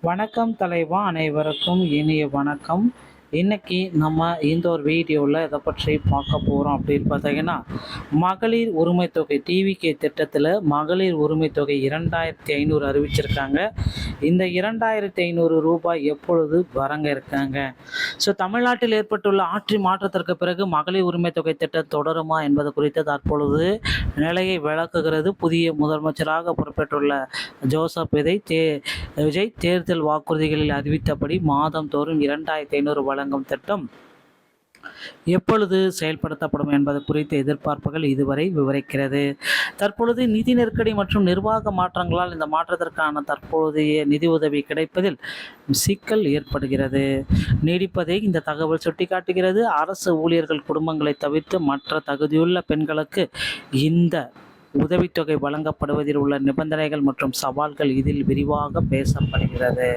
வணக்கம் தலைவா, அனைவருக்கும் இனிய வணக்கம். இன்னைக்கு நம்ம இந்த ஒரு வீடியோவில் இதை பற்றி பார்க்க போகிறோம் அப்படின்னு பார்த்தீங்கன்னா, மகளிர் உரிமை தொகை டிவிகே திட்டத்தில் மகளிர் உரிமை தொகை 2500 அறிவிச்சிருக்காங்க. இந்த 2500 ரூபாய் எப்பொழுது வரங்க இருக்காங்க? ஸோ தமிழ்நாட்டில் ஏற்பட்டுள்ள ஆட்சி மாற்றத்திற்கு பிறகு மகளிர் உரிமை தொகை திட்டம் தொடருமா என்பது குறித்து தற்பொழுது நிலையை விளக்குகிறது புதிய முதலமைச்சராக பொறுப்பேற்றுள்ள ஜோசப் விஜய் தேர்தல் வாக்குறுதிகளில் அறிவித்தபடி மாதந்தோறும் 2500 வழங்கும் திட்டம் எப்பொழுது செயல்படுத்தப்படும் என்பது குறித்த எதிர்பார்ப்புகள் இதுவரை விவரிக்கிறது. தற்பொழுது நிதி நெருக்கடி மற்றும் நிர்வாக மாற்றங்களால் இந்த மாற்றத்திற்கான தற்போதைய நிதி உதவி கிடைப்பதில் சிக்கல் ஏற்படுகிறது நீடிப்பதை இந்த தகவல் சுட்டிக்காட்டுகிறது. அரசு ஊழியர்கள் குடும்பங்களை தவிர்த்து மற்ற தகுதியுள்ள பெண்களுக்கு இந்த உதவித்தொகை வழங்கப்படுவதில் உள்ள நிபந்தனைகள் மற்றும் சவால்கள் இதில் விரிவாக பேசப்படுகிறது.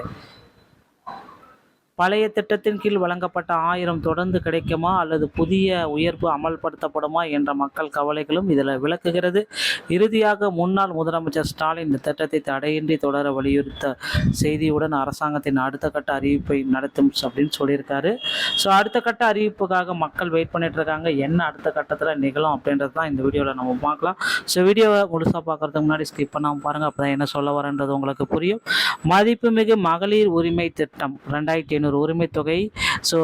பழைய திட்டத்தின் கீழ் வழங்கப்பட்ட 1000 தொடர்ந்து கிடைக்குமா அல்லது புதிய உயர்வு அமல்படுத்தப்படுமா என்ற மக்கள் கவலைகளும் இதில் விளக்குகிறது. இறுதியாக முன்னாள் முதலமைச்சர் ஸ்டாலின் இந்த திட்டத்தை தடையின்றி தொடர வலியுறுத்த செய்தியுடன் அரசாங்கத்தின் அடுத்த கட்ட அறிவிப்பை நடத்தும் அப்படின்னு சொல்லியிருக்காரு. ஸோ அடுத்த கட்ட அறிவிப்புக்காக மக்கள் வெயிட் பண்ணிட்டு இருக்காங்க. என்ன அடுத்த கட்டத்தில் நிகழும் அப்படின்றது தான் இந்த வீடியோவில் நம்ம பார்க்கலாம். ஸோ வீடியோவை முழுசாக பார்க்குறதுக்கு முன்னாடி ஸ்கிப் பண்ணாமல் பாருங்கள், அப்போ தான் என்ன சொல்ல வரேன்றது உங்களுக்கு புரியும். மதிப்புமிகு மகளிர் உரிமை திட்டம் 2500 உரிமை தொகை. ஸோ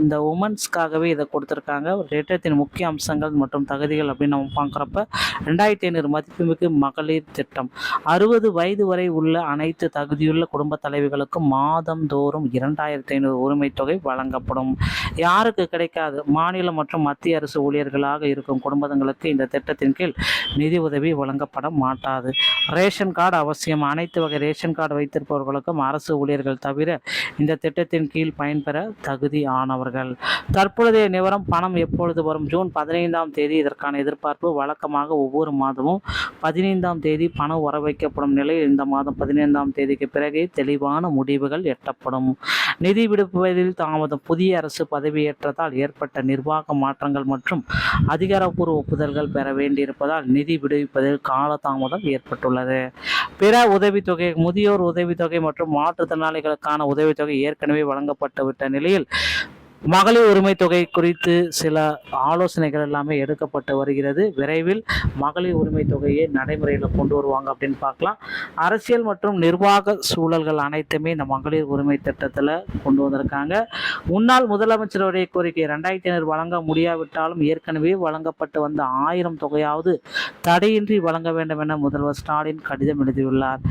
இந்த உமன்ஸ்க்காகவே இதை கொடுத்துருக்காங்க. திட்டத்தின் முக்கிய அம்சங்கள் மற்றும் தகுதிகள் அப்படின்னு நம்ம பார்க்குறப்ப 2500 மதிப்புமிகு மகளிர் திட்டம் 60 வயது வரை உள்ள அனைத்து தகுதியுள்ள குடும்ப தலைவிகளுக்கும் மாதந்தோறும் 2500 உரிமை தொகை வழங்கப்படும். யாருக்கு கிடைக்காது? மாநில மற்றும் மத்திய அரசு ஊழியர்களாக இருக்கும் குடும்பங்களுக்கு இந்த திட்டத்தின் கீழ் நிதி உதவி வழங்கப்பட மாட்டாது. ரேஷன் கார்டு அவசியம். அனைத்து வகை ரேஷன் கார்டு வைத்திருப்பவர்களுக்கும் அரசு ஊழியர்கள் தவிர இந்த திட்டத்தின் கீழ் பயன்பெற தகுதி ஆனவர்கள். தற்பொழுதைய நிலவரம் பணம் எப்பொழுது வரும்? ஜூன் 15ஆம் தேதி இதற்கான எதிர்பார்ப்பு. வழக்கமாக ஒவ்வொரு மாதமும் 15ஆம் தேதி பணம் வர வைக்கப்படும் நிலையில் இந்த மாதம் 15ஆம் தேதிக்கு பிறகு தெளிவான முடிவுகள் எட்டப்படும். நிதி விடுப்பதில் தாமதம். புதிய அரசு பதவியேற்றதால் ஏற்பட்ட நிர்வாக மாற்றங்கள் மற்றும் அதிகாரப்பூர்வ ஒப்புதல்கள் பெற வேண்டியிருப்பதால் நிதி விடுவிப்பதில் காலதாமதம் ஏற்பட்டுள்ளது. பிற உதவித்தொகை, முதியோர் உதவித்தொகை மற்றும் மாற்றுத்திறனாளிகளுக்கான உதவித்தொகை ஏற்கனவே வழங்கப்பட்டுவிட்ட நிலையில் மகளிர் உரிமை தொகை குறித்து சில ஆலோசனைகள் எல்லாமே எடுக்கப்பட்டு வருகிறது. விரைவில் மகளிர் உரிமை தொகையை நடைமுறையில் கொண்டு வருவாங்க அப்படின்னு பார்க்கலாம். அரசியல் மற்றும் நிர்வாக சூழல்கள் அனைத்துமே இந்த மகளிர் உரிமை திட்டத்தில் கொண்டு வந்திருக்காங்க. முன்னாள் முதலமைச்சருடைய கோரிக்கை 2500 வழங்க முடியாவிட்டாலும் ஏற்கனவே வழங்கப்பட்டு வந்த 1000 தொகையாவது தடையின்றி வழங்க வேண்டும் என முதல்வர் ஸ்டாலின் கடிதம் எழுதியுள்ளார்.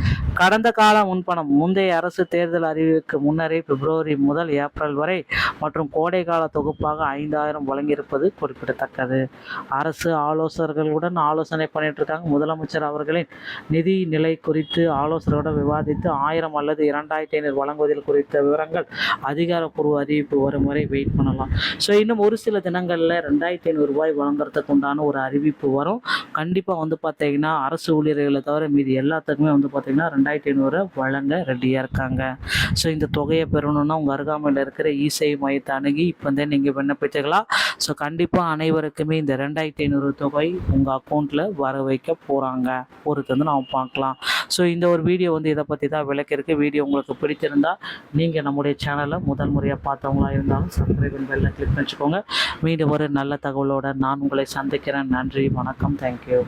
கடந்த கால முன்பணம் முந்தைய அரசு தேர்தல் அறிவிப்புக்கு முன்னரே பிப்ரவரி முதல் ஏப்ரல் வரை மற்றும் கோடை கால தொகுப்பாக 5000 வழங்கியிருப்பது குறிப்பிடத்தக்கது. அரசு ஆலோசகர்களுடன் ஆலோசனை பண்ணிட்டு இருக்காங்க. முதலமைச்சர் அவர்களின் நிதி நிலை குறித்து ஆலோசகருடன் விவாதித்து 1000 அல்லது 2500 வழங்குவதில் குறித்த விவரங்கள் அதிகாரப்பூர்வ அறிவிப்பு வரும் வரை வெயிட் பண்ணலாம். ஸோ இன்னும் ஒரு சில தினங்களில் 2500 ரூபாய் வழங்குறதுக்கு உண்டான ஒரு அறிவிப்பு வரும். கண்டிப்பாக பார்த்தீங்கன்னா அரசு ஊழியர்களை தவிர மீதி எல்லாத்துக்குமே பார்த்தீங்கன்னா 2500 வழங்க ரெடியாக இருக்காங்க. ஸோ இந்த தொகையை பெறணும்னா உங்கள் அருகாமையில் இருக்கிற இசேவை மையத்தை அணுகி இப்போ நீங்கள் விண்ணப்பிச்சுக்கலாம். ஸோ கண்டிப்பாக அனைவருக்குமே இந்த 2500 தொகை உங்கள் அக்கௌண்ட்டில் வர வைக்க போகிறாங்க. பொறுத்து நாம் பார்க்கலாம். ஸோ இந்த ஒரு வீடியோ இதை பற்றி தான் விளக்கிருக்கு. வீடியோ உங்களுக்கு பிடிச்சிருந்தா நீங்கள் நம்முடைய சேனலை முதல் முறையாக பார்த்தவங்களா இருந்தாலும் சப்ஸ்கிரைப் பெல்லை கிளிக் பண்ணிச்சுக்கோங்க. மீண்டும் ஒரு நல்ல தகவலோடு நான் உங்களை சந்திக்கிறேன். நன்றி, வணக்கம், தேங்க்யூ.